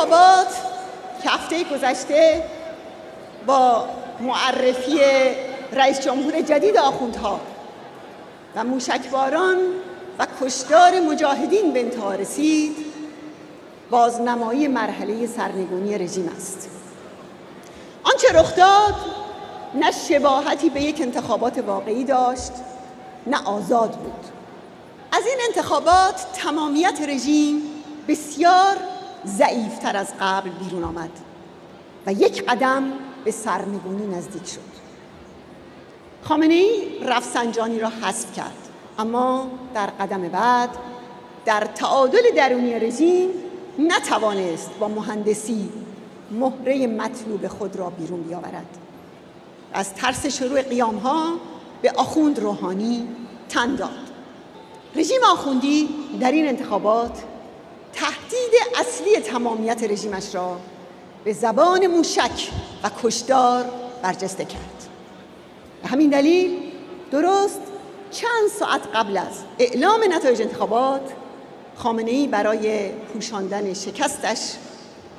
انتخابات که هفته گذشته با معرفی رئیس جمهور جدید آخوندها و موشکباران و کشتار مجاهدین به انتها رسید، بازنمایی مرحله سرنگونی رژیم است. آنچه رخ داد نه شباهتی به یک انتخابات واقعی داشت، نه آزاد بود. از این انتخابات تمامیت رژیم بسیار ضعیفتر از قبل بیرون آمد و یک قدم به سرنگونی نزدیک شد. خامنه‌ای رفسنجانی را حذف کرد، اما در قدم بعد در تعادل درونی رژیم نتوانست با مهندسی مهره مطلوب خود را بیرون بیاورد. از ترس شروع قیام‌ها به آخوند روحانی تن داد. رژیم آخوندی در این انتخابات تهدید اصلی تمامیت رژیمش را به زبان موشک و کشتار برجسته کرد. به همین دلیل درست چند ساعت قبل از اعلام نتایج انتخابات، خامنه‌ای برای پوشاندن شکستش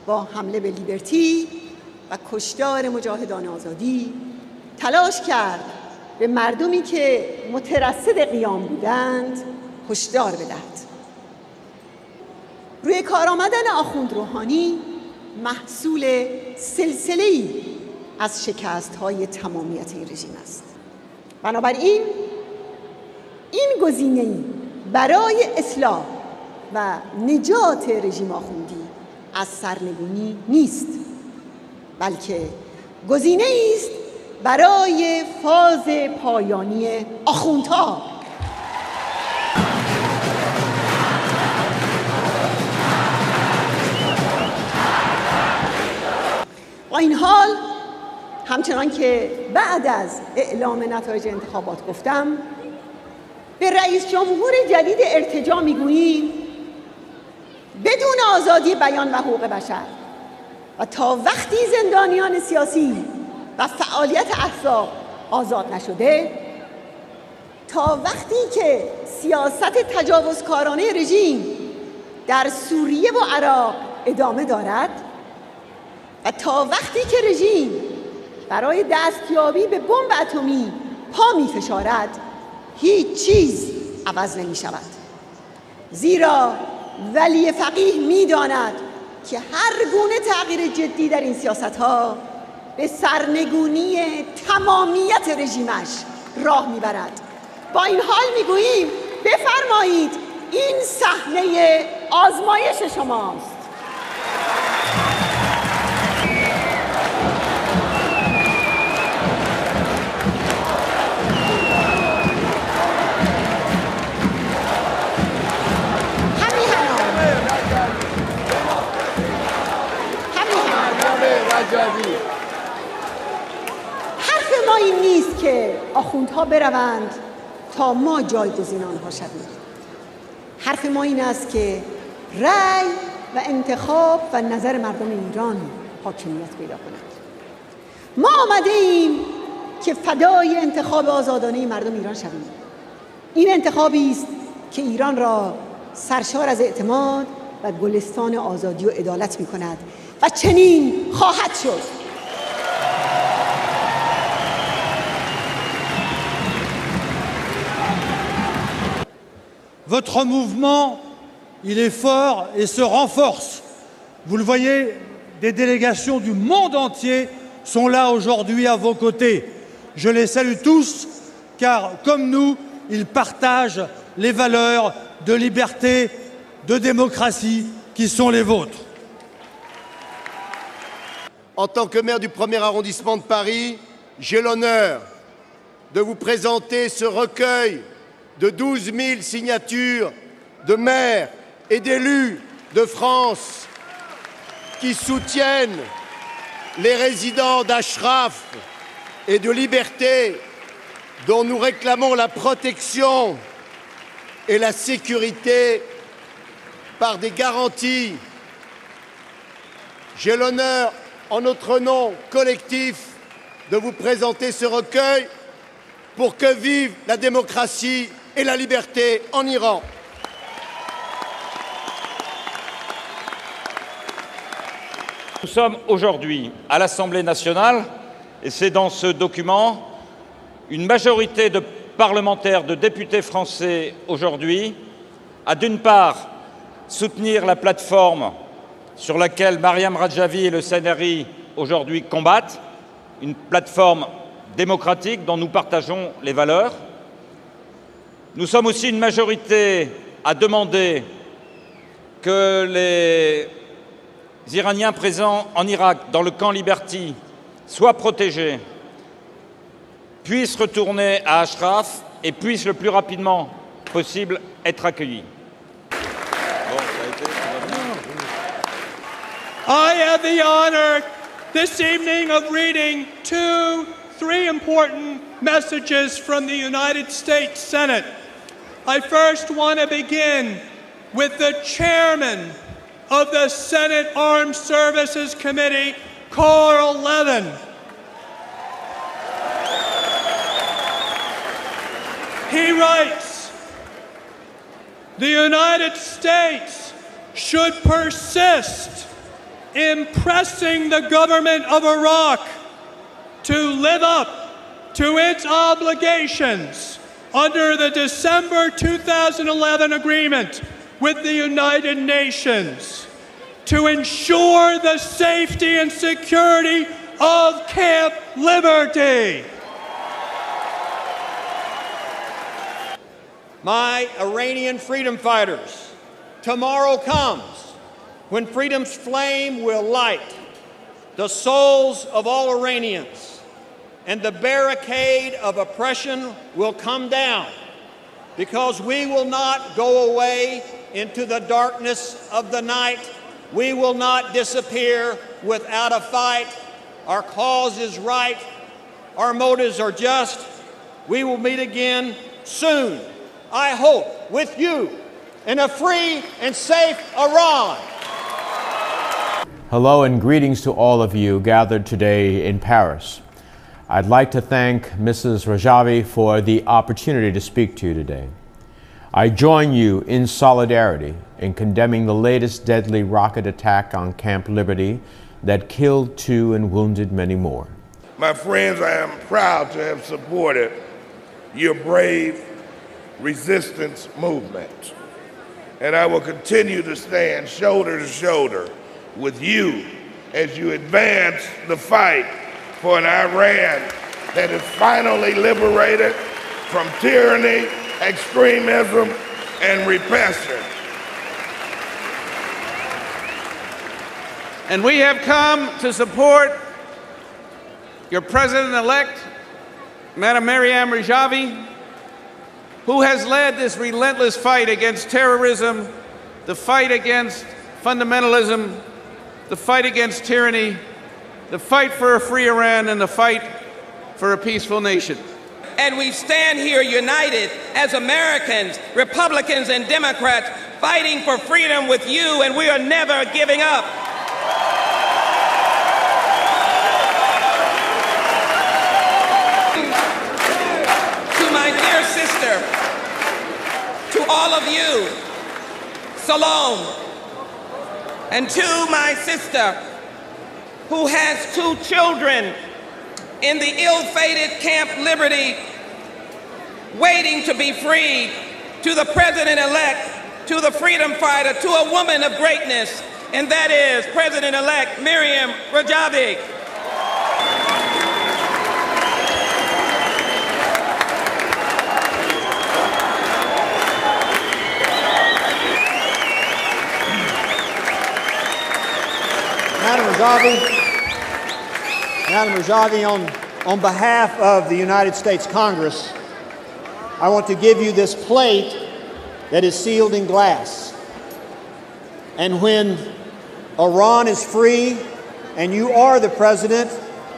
با حمله به لیبرتی و کشتار مجاهدان آزادی تلاش کرد به مردمی که مترصد قیام بودند هشدار بدهد. روی کار آمدن آخوند روحانی محصول سلسله‌ای از شکست‌های تمامیت رژیم است. بنابراین این گزینه‌ای برای اصلاح و نجات رژیم آخوندی از سرنگونی نیست، بلکه گزینه‌ای است برای فاز پایانی آخوندها. با این حال همچنان که بعد از اعلام نتایج انتخابات گفتم، به رئیس جمهور جدید ارتجاع میگوییم بدون آزادی بیان و حقوق بشر و تا وقتی زندانیان سیاسی و فعالیت احزاب آزاد نشده، تا وقتی که سیاست تجاوزکارانه رژیم در سوریه و عراق ادامه دارد و تا وقتی که رژیم برای دستیابی به بمب اتمی پا می‌فشارد، هیچ چیز عوض نمی‌شود. زیرا ولی فقیه می‌داند که هر گونه تغییر جدی در این سیاست‌ها به سرنگونی تمامیت رژیمش راه می‌برد. با این حال می‌گوییم بفرمایید این صحنه آزمایش شماست. حرف ما این نیست که آخوندها بروند تا ما جایگزین آنها شویم. حرف ما این است که رأی و انتخاب و نظر مردم ایران حاکمیت پیدا کند. ما آمده ایم که فدای انتخاب آزادانه مردم ایران شویم. این انتخابی است که ایران را سرشار از اعتماد و گلستان آزادی و عدالت می کند و چنین خواهد شد. Votre mouvement, il est fort et se renforce. Vous le voyez, des délégations du monde entier sont là aujourd'hui à vos côtés. Je les salue tous, car comme nous, ils partagent les valeurs de liberté, de démocratie qui sont les vôtres. En tant que maire du 1er arrondissement de Paris, j'ai l'honneur de vous présenter ce recueil de 12 000 signatures de maires et d'élus de France qui soutiennent les résidents d'Ashraf et de Liberté dont nous réclamons la protection et la sécurité par des garanties. J'ai l'honneur, en notre nom collectif, de vous présenter ce recueil pour que vive la démocratie et la liberté en Iran. Nous sommes aujourd'hui à l'Assemblée nationale, et c'est dans ce document, une majorité de parlementaires, de députés français aujourd'hui, a d'une part soutenir la plateforme sur laquelle Mariam Rajavi et le CNRI aujourd'hui combattent, une plateforme démocratique dont nous partageons les valeurs. Nous sommes aussi une majorité à demander que les Iraniens présents en Irak, dans le camp Liberty, soient protégés, puissent retourner à Ashraf et puissent le plus rapidement possible être accueillis. I have the honor this evening of reading three important messages from the United States Senate. I first want to begin with the chairman of the Senate Armed Services Committee, Carl Levin. He writes, "The United States should persist in pressing the government of Iraq to live up to its obligations under the December 2011 agreement with the United Nations to ensure the safety and security of Camp Liberty." My Iranian freedom fighters, tomorrow comes when freedom's flame will light the souls of all Iranians, and the barricade of oppression will come down, because we will not go away into the darkness of the night. We will not disappear without a fight. Our cause is right. Our motives are just. We will meet again soon, I hope, with you in a free and safe Iran. Hello and greetings to all of you gathered today in Paris. I'd like to thank Mrs. Rajavi for the opportunity to speak to you today. I join you in solidarity in condemning the latest deadly rocket attack on Camp Liberty that killed 2 and wounded many more. My friends, I am proud to have supported your brave resistance movement, and I will continue to stand shoulder to shoulder with you as you advance the fight for an Iran that is finally liberated from tyranny, extremism, and repression. And we have come to support your President-elect, Madam Mariam Rajavi, who has led this relentless fight against terrorism, the fight against fundamentalism, the fight against tyranny, the fight for a free Iran, and the fight for a peaceful nation. And we stand here united as Americans, Republicans, and Democrats, fighting for freedom with you, and we are never giving up. To my dear sister, to all of you, Salome, and to my sister, who has 2 children in the ill-fated Camp Liberty, waiting to be freed, to the President-elect, to the freedom fighter, to a woman of greatness, and that is President-elect Mariam Rajavi. Madam Rajavi, on behalf of the United States Congress, I want to give you this plate that is sealed in glass. And when Iran is free and you are the president,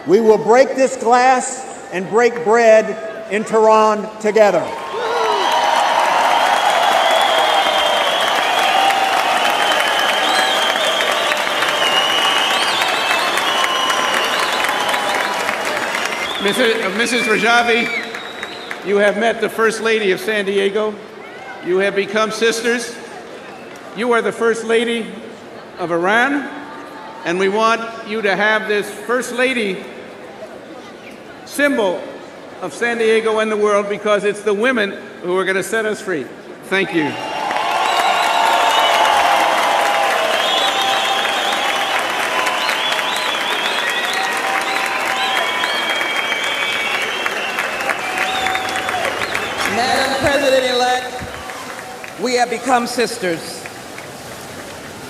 we will break this glass and break bread in Tehran together. Mrs. Rajavi, you have met the First Lady of San Diego. You have become sisters. You are the First Lady of Iran, And we want you to have this First Lady symbol of San Diego and the world, because it's the women who are going to set us free. Thank you. Madam President-elect, we have become sisters.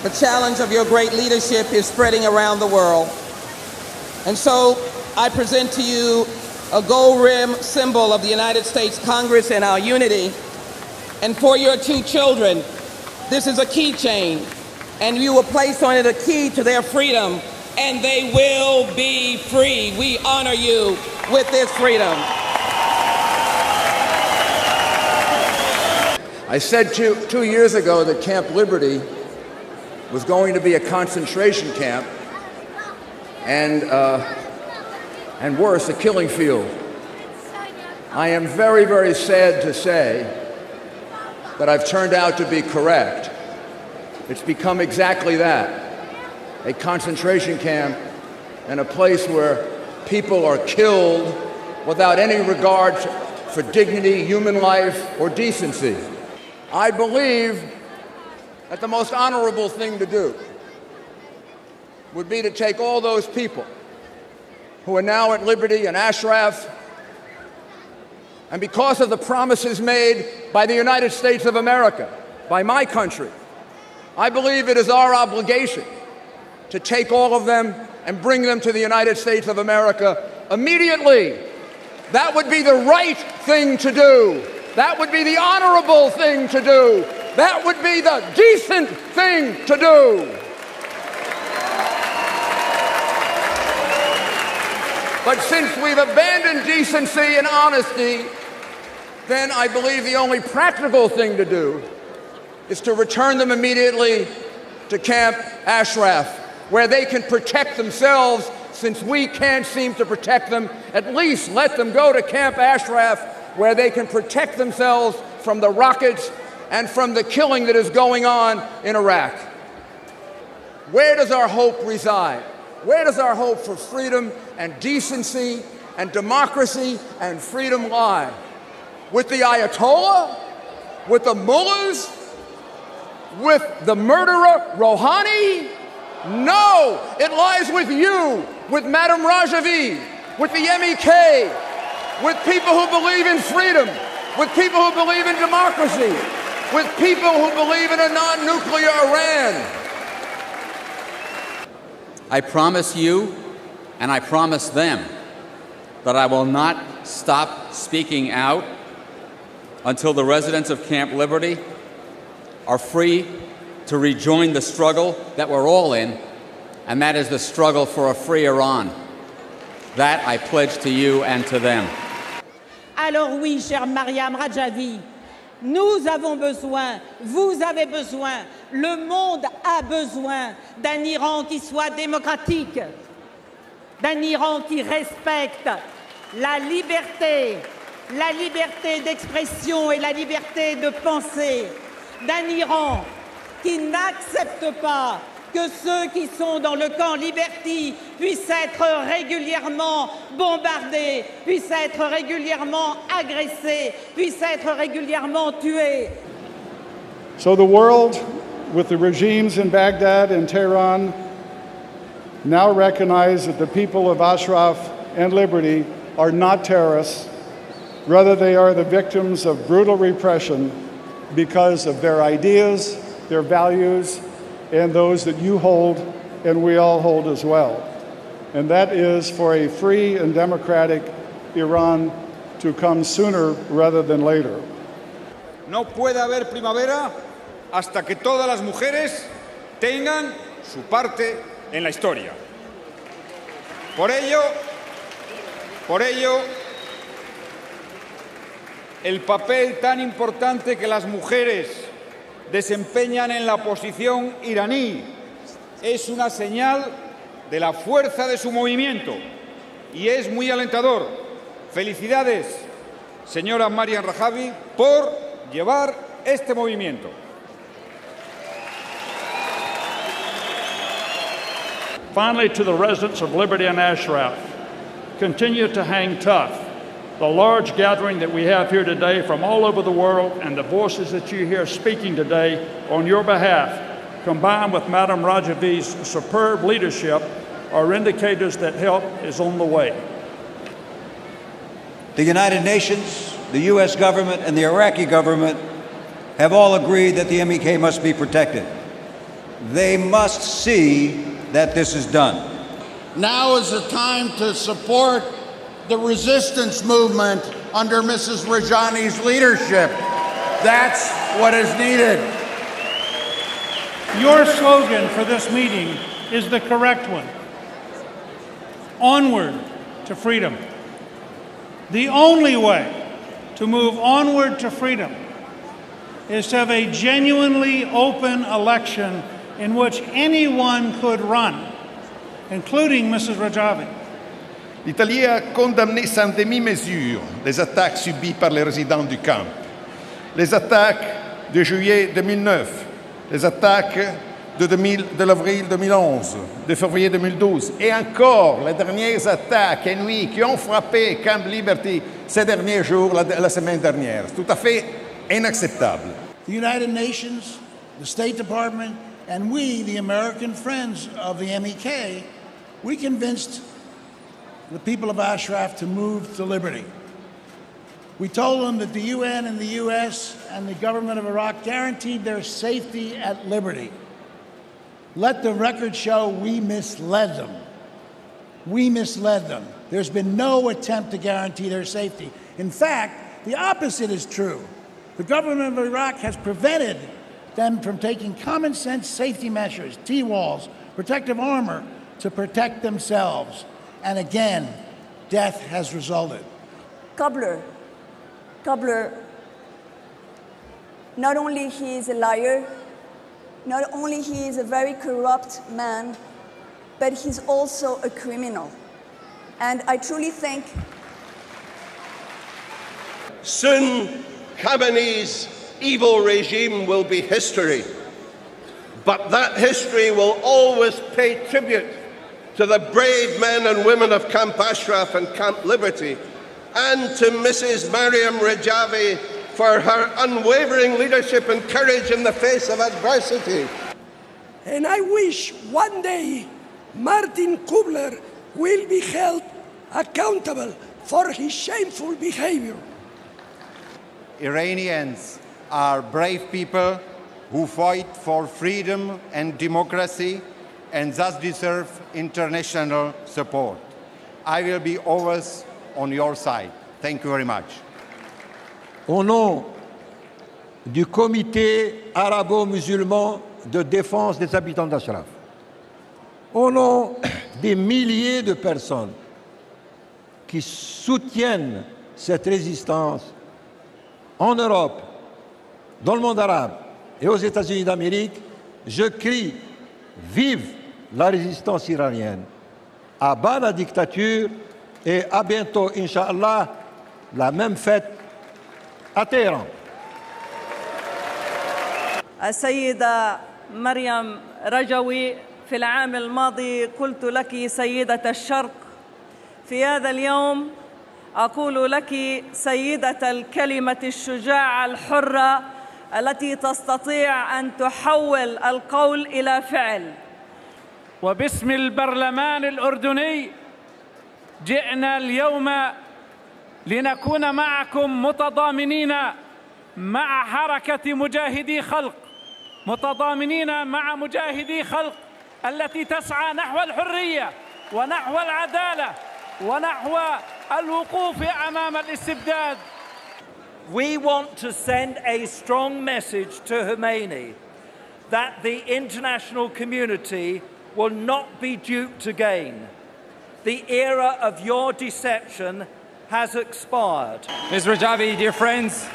The challenge of your great leadership is spreading around the world. And so I present to you a gold rim symbol of the United States Congress and our unity. And for your two children, this is a keychain, and you will place on it a key to their freedom, and they will be free. We honor you with this freedom. I said 2 years ago that Camp Liberty was going to be a concentration camp and worse, a killing field. I am very, very sad to say that I've turned out to be correct. It's become exactly that, a concentration camp and a place where people are killed without any regard for dignity, human life, or decency. I believe that the most honorable thing to do would be to take all those people who are now at liberty in Ashraf, and because of the promises made by the United States of America, by my country, I believe it is our obligation to take all of them and bring them to the United States of America immediately. That would be the right thing to do. That would be the honorable thing to do. That would be the decent thing to do. But since we've abandoned decency and honesty, then I believe the only practical thing to do is to return them immediately to Camp Ashraf, where they can protect themselves. Since we can't seem to protect them, at least let them go to Camp Ashraf, where they can protect themselves from the rockets and from the killing that is going on in Iraq. Where does our hope reside? Where does our hope for freedom and decency and democracy and freedom lie? With the Ayatollah? With the mullahs? With the murderer Rouhani? No, it lies with you, with Madam Rajavi, with the MEK, with people who believe in freedom, with people who believe in democracy, with people who believe in a non-nuclear Iran. I promise you, and I promise them, that I will not stop speaking out until the residents of Camp Liberty are free to rejoin the struggle that we're all in, and that is the struggle for a free Iran. That I pledge to you and to them. Alors oui, chère Mariam Rajavi, nous avons besoin, vous avez besoin, le monde a besoin d'un Iran qui soit démocratique, d'un Iran qui respecte la liberté d'expression et la liberté de penser, d'un Iran qui n'accepte pas que ceux qui sont dans le camp Liberty puissent être régulièrement bombardés, puissent être régulièrement agressés, puissent être régulièrement tués. So the world, with the regimes in Baghdad and Tehran, now recognize that the people of Ashraf and Liberty are not terrorists. Rather, they are the victims of brutal repression because of their ideas, their values, and those that you hold and we all hold as well. And that is for a free and democratic Iran to come sooner rather than later. No puede haber primavera hasta que todas las mujeres tengan su parte en la historia. Por ello, el papel tan importante que las mujeres desempeñan en la oposición iraní es una señal de la fuerza de su movimiento y es muy alentador. Felicidades, señora Mariam Rajavi, por llevar este movimiento. Finally, to the residents of Liberty and Ashraf, continue to hang tough. The large gathering that we have here today from all over the world and the voices that you hear speaking today on your behalf, combined with Madam Rajavi's superb leadership, are indicators that help is on the way. The United Nations, the U.S. government, and the Iraqi government have all agreed that the MEK must be protected. They must see that this is done. Now is the time to support the resistance movement under Mrs. Rajani's leadership. That's what is needed. Your slogan for this meeting is the correct one. Onward to freedom. The only way to move onward to freedom is to have a genuinely open election in which anyone could run, including Mrs. Rajavi. L'Italie a condamné sans demi-mesure les attaques subies par les résidents du camp. Les attaques de juillet 2009, les attaques de l'avril 2011, de février 2012 et encore les dernières attaques inouïes qui ont frappé Camp Liberty ces derniers jours, la semaine dernière. C'est tout à fait inacceptable. The United Nations, the State Department, and we, the American friends of the MEK, we convinced the people of Ashraf to move to liberty. We told them that the UN and the US and the government of Iraq guaranteed their safety at liberty. Let the record show we misled them. We misled them. There's been no attempt to guarantee their safety. In fact, the opposite is true. The government of Iraq has prevented them from taking common sense safety measures, T-walls, protective armor, to protect themselves. And again, death has resulted. Kabler, not only he is a liar, not only he is a very corrupt man, but he's also a criminal. And I truly think soon Khamenei's evil regime will be history. But that history will always pay tribute to the brave men and women of Camp Ashraf and Camp Liberty, and to Mrs. Mariam Rajavi for her unwavering leadership and courage in the face of adversity. And I wish one day Martin Kubler will be held accountable for his shameful behavior. Iranians are brave people who fight for freedom and democracy and thus deserve international support. I will be always on your side. Thank you very much. Au nom du Comité arabo-musulman de défense des habitants d'Ashraf, au nom des milliers de personnes qui soutiennent cette résistance en Europe, dans le monde arabe et aux États-Unis d'Amérique, je crie « Vive la résistance iranienne !» À bas la dictature et à bientôt, Inch'Allah, la même fête à Téhéran. السيدة مريم رجوي، في العام الماضي قلت لك سيدة الشرق، في هذا اليوم أقول لك سيدة الكلمة الشجاعة الحرة التي تستطيع أن تحول القول إلى فعل. وباسم البرلمان الأردني جئنا اليوم لنكون معكم متضامنين مع حركة مجاهدي خلق، متضامنين مع مجاهدي خلق التي تسعى نحو الحرية ونحو العدالة ونحو الوقوف أمام الاستبداد. We want to send a strong message to Khomeini that the international community will not be duped again. The era of your deception has expired. Ms. Rajavi, dear friends,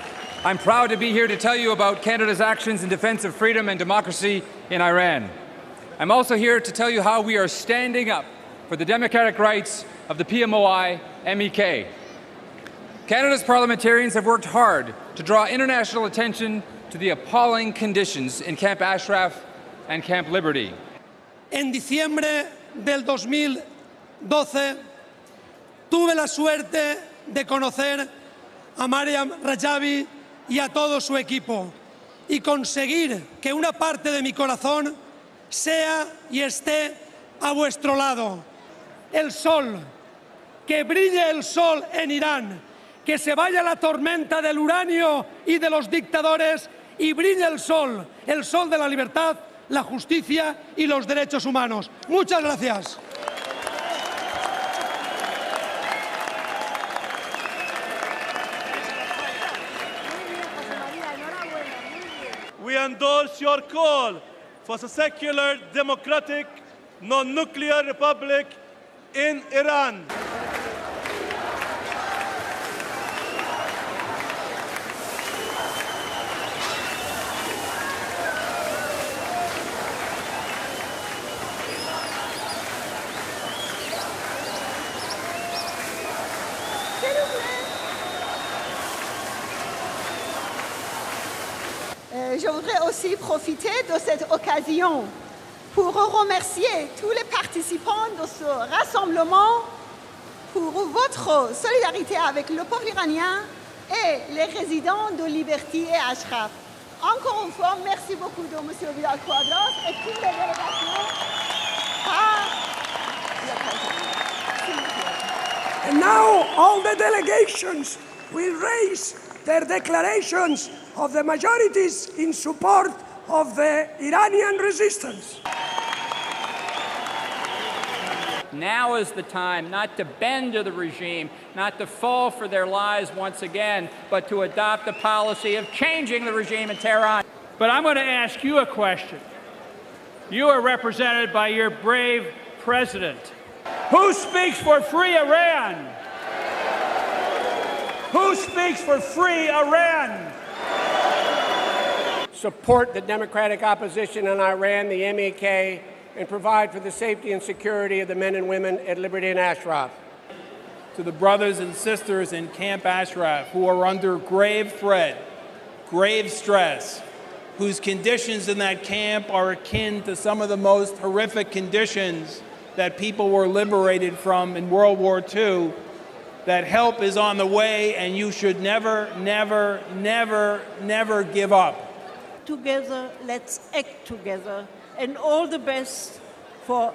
I'm proud to be here to tell you about Canada's actions in defense of freedom and democracy in Iran. I'm also here to tell you how we are standing up for the democratic rights of the PMOI MEK. Canada's parliamentarians have worked hard to draw international attention to the appalling conditions in Camp Ashraf and Camp Liberty. En diciembre del 2012 tuve la suerte de conocer a Mariam Rajavi y a todo su equipo y conseguir que una parte de mi corazón sea y esté a vuestro lado. El sol, que brille el sol en Irán, que se vaya la tormenta del uranio y de los dictadores y brille el sol de la libertad, la justicia y los derechos humanos. Muchas gracias. We endorse your call for a secular, democratic, non-nuclear republic in Iran. Je voudrais aussi profiter de cette occasion pour remercier tous les participants de ce rassemblement pour votre solidarité avec le peuple iranien et les résidents de Liberty et Ashraf. Encore une fois, merci beaucoup de M. Vidal-Quadras et toutes les délégations. And now all the delegations will raise their declarations of the majorities in support of the Iranian resistance. Now is the time not to bend to the regime, not to fall for their lies once again, but to adopt a policy of changing the regime in Tehran. But I'm going to ask you a question. You are represented by your brave president. Who speaks for free Iran? Who speaks for free Iran? Support the democratic opposition in Iran, the MEK, and provide for the safety and security of the men and women at Liberty and Ashraf. To the brothers and sisters in Camp Ashraf who are under grave threat, grave stress, whose conditions in that camp are akin to some of the most horrific conditions that people were liberated from in World War II, that help is on the way, and you should never, never, never, never give up. Together, let's act together, and all the best for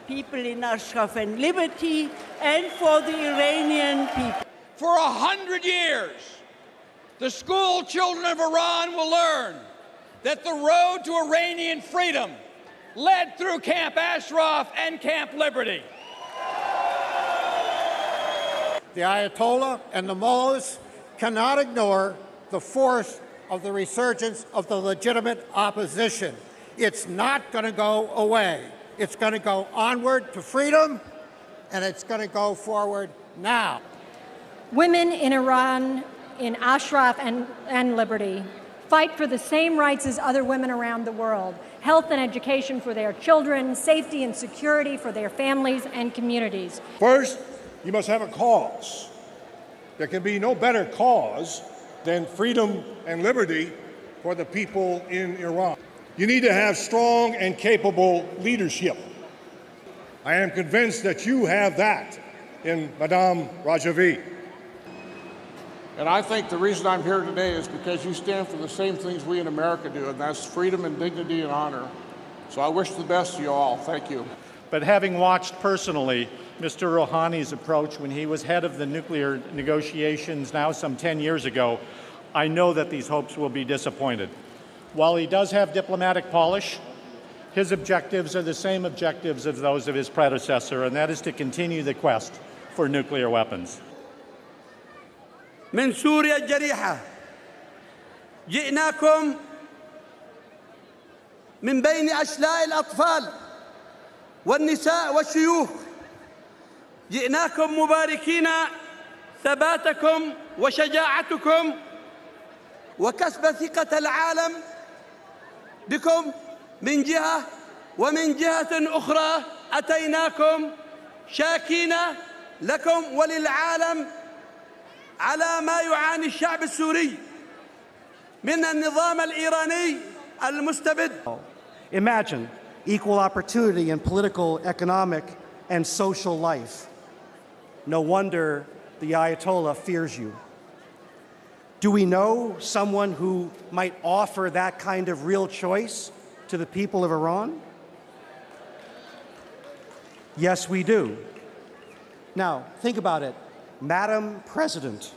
people in Ashraf and Liberty and for the Iranian people. For 100 years, the school children of Iran will learn that the road to Iranian freedom led through Camp Ashraf and Camp Liberty. The Ayatollah and the mullahs cannot ignore the force of the resurgence of the legitimate opposition. It's not going to go away. It's going to go onward to freedom, and it's going to go forward now. Women in Iran, in Ashraf and Liberty, fight for the same rights as other women around the world: health and education for their children, safety and security for their families and communities. First, you must have a cause. There can be no better cause than freedom and liberty for the people in Iran. You need to have strong and capable leadership. I am convinced that you have that in Madame Rajavi. And I think the reason I'm here today is because you stand for the same things we in America do, and that's freedom and dignity and honor. So I wish the best to you all. Thank you. But having watched personally Mr. Rouhani's approach when he was head of the nuclear negotiations now some 10 years ago, I know that these hopes will be disappointed. While he does have diplomatic polish, his objectives are the same objectives as those of his predecessor, and that is to continue the quest for nuclear weapons. من سوريا الجريحة جئناكم من بين أشلاء الأطفال والنساء والشيوخ، جئناكم مباركين ثباتكم وشجاعتكم وكسب ثقة العالم بكم من جهة، ومن جهة أخرى أتيناكم شاكين لكم وللعالم على ما يعاني الشعب السوري من النظام الإيراني المستبد. Imagine equal opportunity in political, economic, and social life. No wonder the Ayatollah fears you. Do we know someone who might offer that kind of real choice to the people of Iran? Yes, we do. Now, think about it. Madam President.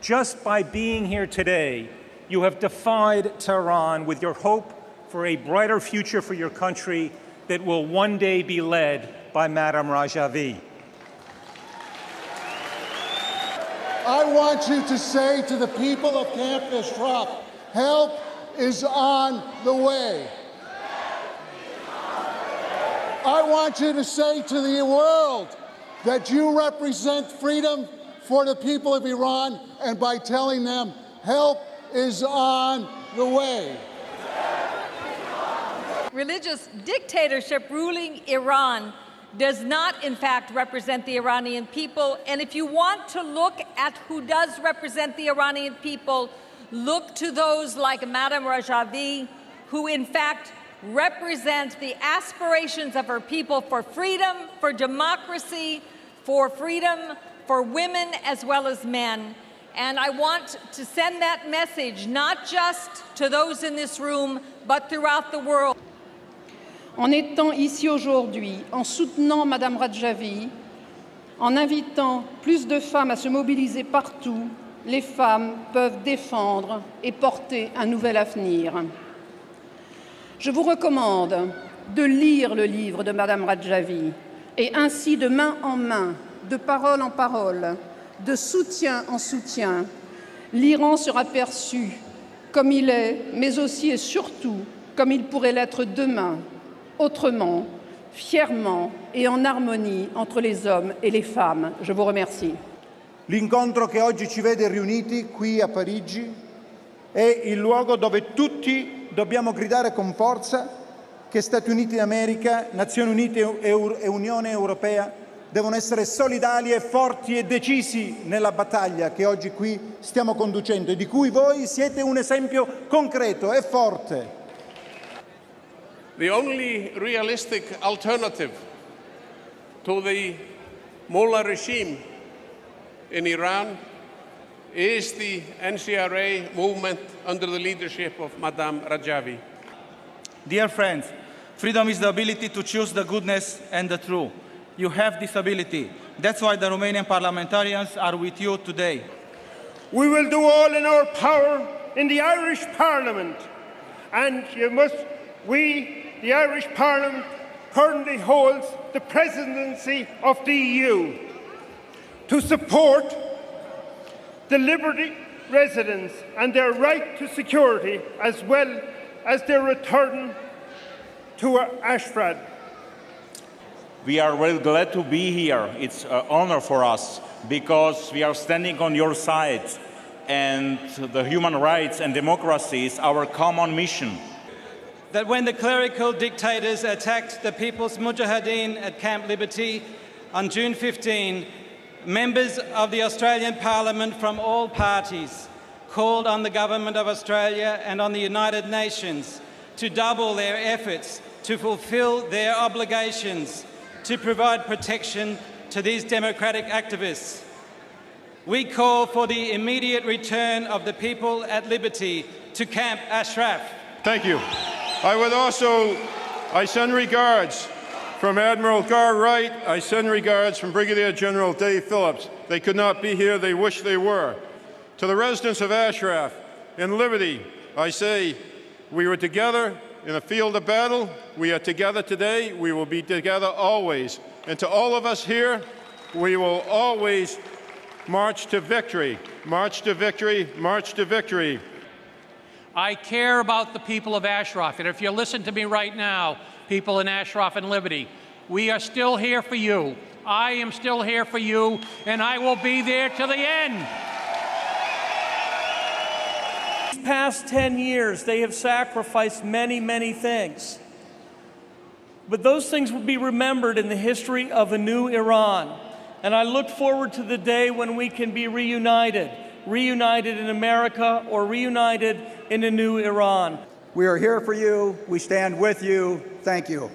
Just by being here today, you have defied Tehran with your hope for a brighter future for your country that will one day be led by Madam Rajavi. I want you to say to the people of Camp Ashraf, help is on the way. I want you to say to the world that you represent freedom for the people of Iran, and by telling them help is on the way. Religious dictatorship ruling Iran does not, in fact, represent the Iranian people. And if you want to look at who does represent the Iranian people, look to those like Madam Rajavi, who, in fact, represent the aspirations of her people for freedom, for democracy, for freedom for women as well as men. And I want to send that message not just to those in this room, but throughout the world. En étant ici aujourd'hui, en soutenant Madame Rajavi, en invitant plus de femmes à se mobiliser partout, les femmes peuvent défendre et porter un nouvel avenir. Je vous recommande de lire le livre de Madame Rajavi et ainsi de main en main, de parole en parole, de soutien en soutien, l'Iran sera perçu comme il est, mais aussi et surtout comme il pourrait l'être demain, autrement, fièrement et en harmonie entre les hommes et les femmes. Je vous remercie. L'incontro che oggi ci vede riuniti qui a Parigi è il luogo dove tutti dobbiamo gridare con forza che Stati Uniti d'America, Nazioni Unite e Unione Europea devono essere solidali e forti e decisi nella battaglia che oggi qui stiamo conducendo e di cui voi siete un esempio concreto e forte. The only realistic alternative to the mullah regime in Iran is the NCRA movement under the leadership of Madame Rajavi. Dear friends, freedom is the ability to choose the goodness and the true. You have this ability. That's why the Romanian parliamentarians are with you today. We will do all in our power in the Irish Parliament. And the Irish Parliament currently holds the presidency of the EU to support the Liberty residents and their right to security, as well as their return to Ashraf. We are very glad to be here. It's an honor for us because we are standing on your side, and the human rights and democracy is our common mission. That when the clerical dictators attacked the People's Mujahideen at Camp Liberty on June 15, members of the Australian Parliament from all parties called on the Government of Australia and on the United Nations to double their efforts to fulfil their obligations to provide protection to these democratic activists. We call for the immediate return of the people at Liberty to Camp Ashraf. Thank you. I send regards from Admiral Gar Wright. I send regards from Brigadier General Dave Phillips. They could not be here. They wish they were. To the residents of Ashraf and Liberty, I say, we were together in a field of battle. We are together today. We will be together always. And to all of us here, we will always march to victory. March to victory. March to victory. I care about the people of Ashraf, and if you listen to me right now, people in Ashraf and Liberty, we are still here for you. I am still here for you, and I will be there to the end. These past 10 years, they have sacrificed many, many things. But those things will be remembered in the history of a new Iran. And I look forward to the day when we can be reunited in America or reunited in a new Iran. We are here for you. We stand with you. Thank you.